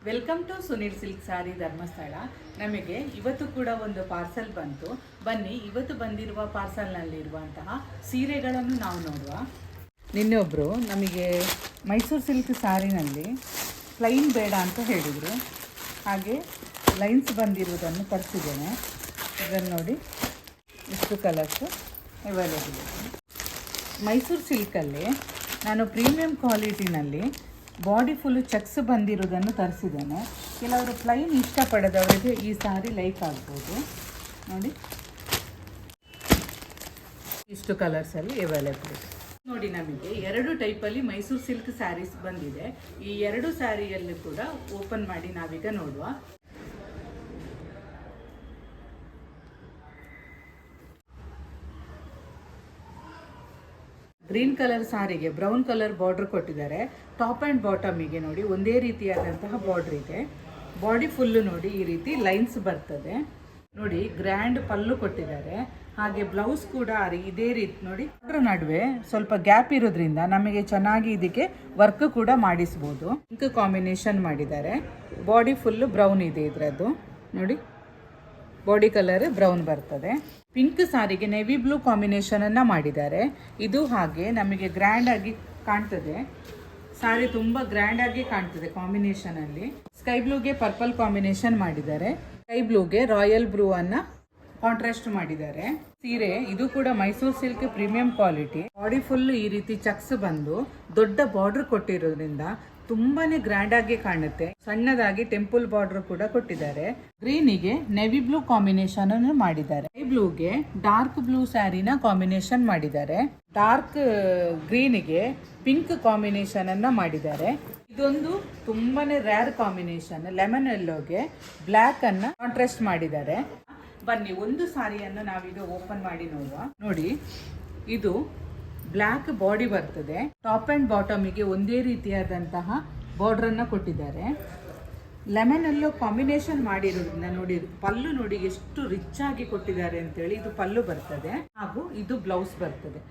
Welcome to Sunil silk ಸಾರಿ ಧರ್ಮಸ್ಥಳ. ನಮಗೆ ಇವತ್ತು ಕೂಡ ಒಂದು ಪಾರ್ಸಲ್ ಬಂತು. ಬನ್ನಿ ಇವತ್ತು ಬಂದಿರುವ ಪಾರ್ಸಲ್ನಲ್ಲಿರುವಂತಹ ಸೀರೆಗಳನ್ನು ನಾವು ನೋಡುವ. ನಿನ್ನೆೊಬ್ಬರು ನಮಗೆ ಮೈಸೂರು ಸಿಲ್ಕ್ ಸಾರಿನಲ್ಲಿ ಪ್ಲೈನ್ ಬೇಡ ಅಂತ ಹೇಳಿದರು. ಹಾಗೆ ಲೈನ್ಸ್ ಬಂದಿರುವುದನ್ನು ತರಿಸಿದ್ದೇನೆ. ಇದನ್ನು ನೋಡಿ, ಇಷ್ಟು ಕಲರ್ಸು ಅವೈಲೇಬಲ್ ಇದೆ. ಮೈಸೂರು ಸಿಲ್ಕಲ್ಲಿ ನಾನು ಪ್ರೀಮಿಯಂ ಕ್ವಾಲಿಟಿನಲ್ಲಿ ಬಾಡಿ ಫುಲ್ಲು ಚೆಕ್ಸ್ ಬಂದಿರೋದನ್ನು ತರಿಸಿದ್ದೇನೆ. ಕೆಲವರು ಪ್ಲೈನ್ ಇಷ್ಟಪಡದವರಿಗೆ ಈ ಸಾರಿ ಲೈಕ್ ಆಗ್ಬೋದು. ನೋಡಿ, ಇಷ್ಟು ಕಲರ್ಸಲ್ಲಿ ಅವೈಲೇಬಲ್ ಇದೆ. ನೋಡಿ, ನಮಗೆ 2 ಟೈಪಲ್ಲಿ ಮೈಸೂರು ಸಿಲ್ಕ್ ಸ್ಯಾರೀಸ್ ಬಂದಿದೆ. ಈ 2 ಸ್ಯಾರಿಯಲ್ಲಿ ಕೂಡ ಓಪನ್ ಮಾಡಿ ನಾವೀಗ ನೋಡುವ. ಗ್ರೀನ್ ಕಲರ್ ಸಾರಿಗೆ ಬ್ರೌನ್ ಕಲರ್ ಬಾರ್ಡರ್ ಕೊಟ್ಟಿದ್ದಾರೆ. ಟಾಪ್ ಆ್ಯಂಡ್ ಬಾಟಮಿಗೆ ನೋಡಿ ಒಂದೇ ರೀತಿಯಾದಂತಹ ಬಾರ್ಡರ್ ಇದೆ. ಬಾಡಿ ಫುಲ್ಲು ನೋಡಿ ಈ ರೀತಿ ಲೈನ್ಸ್ ಬರ್ತದೆ. ನೋಡಿ, ಗ್ರ್ಯಾಂಡ್ ಪಲ್ಲು ಕೊಟ್ಟಿದ್ದಾರೆ. ಹಾಗೆ ಬ್ಲೌಸ್ ಕೂಡ ಇದೇ ರೀತಿ ನೋಡಿ. ಅದರ ನಡುವೆ ಸ್ವಲ್ಪ ಗ್ಯಾಪ್ ಇರೋದ್ರಿಂದ ನಮಗೆ ಚೆನ್ನಾಗಿ ಇದಕ್ಕೆ ವರ್ಕ್ ಕೂಡ ಮಾಡಿಸ್ಬೋದು. ಪಿಂಕ್ ಕಾಂಬಿನೇಷನ್ ಮಾಡಿದ್ದಾರೆ. ಬಾಡಿ ಫುಲ್ಲು ಬ್ರೌನ್ ಇದೆ ಇದರದ್ದು. ನೋಡಿ, ಬಾಡಿ ಕಲರ್ ಬ್ರೌನ್ ಬರ್ತದೆ. ಪಿಂಕ್ ಸಾರಿಗೆ ನೇವಿ ಬ್ಲೂ ಕಾಂಬಿನೇಷನ್ ಅನ್ನ ಮಾಡಿದ್ದಾರೆ. ಇದು ಹಾಗೆ ನಮಗೆ ಗ್ರ್ಯಾಂಡ್ ಆಗಿ ಕಾಣ್ತದೆ. ಸಾರಿ ತುಂಬಾ ಗ್ರ್ಯಾಂಡ್ ಆಗಿ ಕಾಣ್ತದೆ ಕಾಂಬಿನೇಷನ್ ಅಲ್ಲಿ. ಸ್ಕೈ ಬ್ಲೂಗೆ ಪರ್ಪಲ್ ಕಾಂಬಿನೇಷನ್ ಮಾಡಿದ್ದಾರೆ. ಸ್ಕೈ ಬ್ಲೂಗೆ ರಾಯಲ್ ಬ್ಲೂ ಅನ್ನ ಕಾಂಟ್ರಾಸ್ಟ್ ಮಾಡಿದ್ದಾರೆ. ಸೀರೆ ಇದು ಕೂಡ Mysuru silk premium quality. Body full ಈ ರೀತಿ ಚಕ್ಸ್ ಬಂದು ದೊಡ್ಡ ಬಾರ್ಡರ್ ಕೊಟ್ಟಿರೋದ್ರಿಂದ ತುಂಬಾನೇ ಗ್ರ್ಯಾಂಡ್ ಆಗಿ ಕಾಣುತ್ತೆ. ಸಣ್ಣದಾಗಿ ಟೆಂಪಲ್ ಬಾರ್ಡರ್ ಕೂಡ ಕೊಟ್ಟಿದ್ದಾರೆ. ಗ್ರೀನಿಗೆ ನೆವಿ ಬ್ಲೂ ಕಾಂಬಿನೇಷನ್ ಅನ್ನು ಮಾಡಿದ್ದಾರೆ. ಸ್ಕೈ ಬ್ಲೂಗೆ ಡಾರ್ಕ್ ಬ್ಲೂ ಸ್ಯಾರಿನ ಕಾಂಬಿನೇಷನ್ ಮಾಡಿದ್ದಾರೆ. ಡಾರ್ಕ್ ಗ್ರೀನಿಗೆ ಪಿಂಕ್ ಕಾಂಬಿನೇಷನ್ ಅನ್ನ ಮಾಡಿದ್ದಾರೆ. ಇದೊಂದು ತುಂಬಾನೇ ರೇರ್ ಕಾಂಬಿನೇಷನ್. ಲೆಮನ್ ಯೆಲ್ಲೋಗೆ ಬ್ಲ್ಯಾಕ್ ಅನ್ನ ಕಾಂಟ್ರಾಸ್ಟ್ ಮಾಡಿದ್ದಾರೆ. ಬನ್ನಿ ಒಂದು ಸಾರಿಯನ್ನು ನಾವೀಗ ಓಪನ್ ಮಾಡಿ ನೋಡುವ. ನೋಡಿ, ಇದು ಬ್ಲ್ಯಾಕ್ ಬಾಡಿ ಬರ್ತದೆ. ಟಾಪ್ ಅಂಡ್ ಬಾಟಮಿಗೆ ಒಂದೇ ರೀತಿಯಾದಂತಹ ಬಾರ್ಡರ್ ಅನ್ನ ಕೊಟ್ಟಿದ್ದಾರೆ. ಲೆಮನ್ ಯೆಲ್ಲೋ ಕಾಂಬಿನೇಷನ್ ಮಾಡಿರೋದ್ರಿಂದ ನೋಡಿ, ಪಲ್ಲು ನೋಡಿ ಎಷ್ಟು ರಿಚ್ ಆಗಿ ಕೊಟ್ಟಿದ್ದಾರೆ ಅಂತೇಳಿ. ಇದು ಪಲ್ಲು ಬರ್ತದೆ ಹಾಗೂ ಇದು ಬ್ಲೌಸ್ ಬರ್ತದೆ.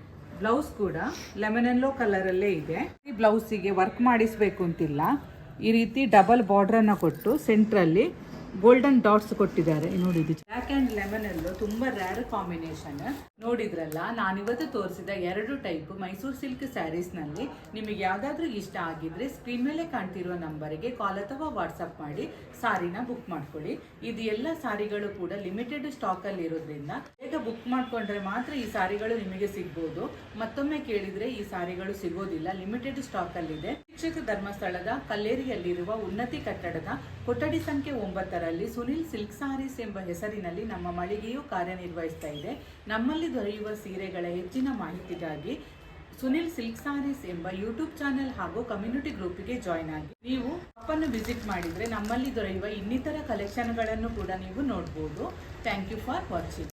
ಬ್ಲೌಸ್ ಕೂಡ ಲೆಮನ್ ಯೆಲ್ಲೋ ಕಲರ್ ಅಲ್ಲೇ ಇದೆ. ಈ ಬ್ಲೌಸಿಗೆ ವರ್ಕ್ ಮಾಡಿಸ್ಬೇಕು ಅಂತಿಲ್ಲ. ಈ ರೀತಿ ಡಬಲ್ ಬಾರ್ಡರ್ ಅನ್ನ ಕೊಟ್ಟು ಸೆಂಟ್ರಲ್ಲಿ ಗೋಲ್ಡನ್ ಡಾಟ್ಸ್ ಕೊಟ್ಟಿದ್ದಾರೆ. ನೋಡಿದ್ದು ಬ್ಲ್ಯಾಕ್ ಅಂಡ್ ಲೆಮನ್ ಯೆಲ್ಲೋ ತುಂಬಾ ರೇರ್ ಕಾಂಬಿನೇಷನ್. ನೋಡಿದ್ರಲ್ಲ, ನಾನಿವತ್ತು ತೋರಿಸಿದ 2 ಟೈಪ್ ಮೈಸೂರು ಸಿಲ್ಕ್ ಸ್ಯಾರೀಸ್ ನಲ್ಲಿ ನಿಮಗೆ ಯಾವ್ದಾದ್ರು ಇಷ್ಟ ಆಗಿದ್ರೆ ಸ್ಕ್ರೀನ್ ಮೇಲೆ ಕಾಣ್ತಿರುವ ನಂಬರ್ಗೆ ಕಾಲ್ ಅಥವಾ ವಾಟ್ಸಪ್ ಮಾಡಿ ಸಾರಿನ ಬುಕ್ ಮಾಡ್ಕೊಳ್ಳಿ. ಇದು ಎಲ್ಲ ಸಾರಿಗಳು ಕೂಡ ಲಿಮಿಟೆಡ್ ಸ್ಟಾಕ್ ಅಲ್ಲಿ ಇರೋದ್ರಿಂದ ಬೇಗ ಬುಕ್ ಮಾಡ್ಕೊಂಡ್ರೆ ಮಾತ್ರ ಈ ಸಾರಿಗಳು ನಿಮಗೆ ಸಿಗ್ಬೋದು. ಮತ್ತೊಮ್ಮೆ ಕೇಳಿದ್ರೆ ಈ ಸಾರಿಗಳು ಸಿಗೋದಿಲ್ಲ, ಲಿಮಿಟೆಡ್ ಸ್ಟಾಕ್ ಅಲ್ಲಿ ಇದೆ. ಶಿಕ್ಷಕ ಧರ್ಮಸ್ಥಳದ ಕಲ್ಲೇರಿಯಲ್ಲಿರುವ ಉನ್ನತಿ ಕಟ್ಟಡದ ಕೊಠಡಿ ಸಂಖ್ಯೆ 9ರಲ್ಲಿ ಸುನಿಲ್ ಸಿಲ್ಕ್ ಸಾರೀಸ್ ಎಂಬ ಹೆಸರಿನಲ್ಲಿ ನಮ್ಮ ಮಳಿಗೆಯು ಕಾರ್ಯನಿರ್ವಹಿಸ್ತಾ ಇದೆ. ನಮ್ಮಲ್ಲಿ ದೊರೆಯುವ ಸೀರೆಗಳ ಹೆಚ್ಚಿನ ಮಾಹಿತಿಗಾಗಿ ಸುನಿಲ್ ಸಿಲ್ಕ್ ಸಾರೀಸ್ ಎಂಬ ಯೂಟ್ಯೂಬ್ ಚಾನೆಲ್ ಹಾಗೂ ಕಮ್ಯುನಿಟಿ ಗ್ರೂಪ್ಗೆ ಜಾಯ್ನ್ ಆಗಿ. ನೀವು ಅನ್ನು ವಿಸಿಟ್ ಮಾಡಿದ್ರೆ ನಮ್ಮಲ್ಲಿ ದೊರೆಯುವ ಇನ್ನಿತರ ಕಲೆಕ್ಷನ್ಗಳನ್ನು ಕೂಡ ನೀವು ನೋಡಬಹುದು. Thank you for watching.